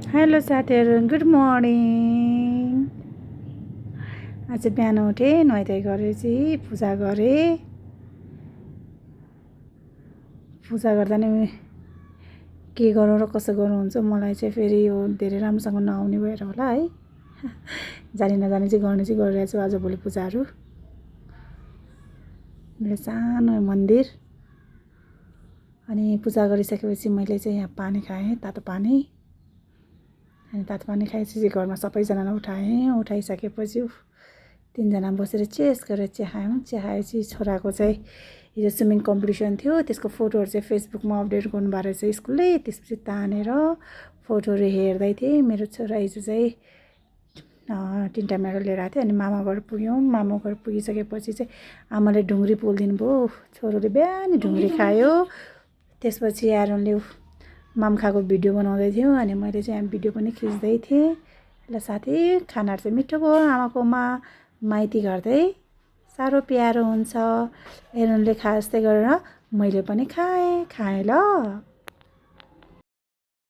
Hello साथीहरू, good morning. आज बिहान उठेँ, नुहाइधुवाइ गरेपछि पूजा गरेँ। पूजा गर्दा नि के गरौँ र कसो गरौँ हुन्छ। मलाई चाहिँ फेरि यो धेरै राम्रोसँग नआउने भएर होला है। जानी नजानी चाहिँ गर्ने चाहिँ गरिरहेको छु आजभोलि पूजाहरू। मेरो सानो मन्दिर। अनि पूजा गरिसकेपछि मैले चाहिँ यहाँ पानी खाएँ, तातो पानी। अनि तातो पानी खाएपछि घरमा सबैजनालाई उठाएँ। उठाइसकेपछि 3जना बसेर चेस गरेर चिया खायौँ। चिया खाएपछि छोराको चाहिँ हिजो स्विमिङ कम्पिटिसन थियो, त्यसको फोटोहरू चाहिँ फेसबुकमा अपडेट गर्नुभएको रहेछ स्कुलले। त्यसपछि तानेर फोटोहरू हेर्दै थिएँ। मेरो छोरा हिजो चाहिँ 3टा मेडल लिएर आएको थियो। अनि मामा घर पुग्यौँ। मामा घर पुगिसकेपछि चाहिँ आमाले ढुङ्ग्री पोलिदिनु भयो। छोरोले बिहानै ढुङ्ग्री खायो। त्यसपछि आरोनले माम्खाको भिडियो बनाउँदै थियो। अनि मैले चाहिँ भिडियो पनि खिच्दै थिएँ। ल साथी, खानाहरू चाहिँ मिठो भयो। आमाकोमा माइती घर चाहिँ साह्रो प्यारो हुन्छ। एरोनले खाए जस्तै गरेर मैले पनि खाएँ ल।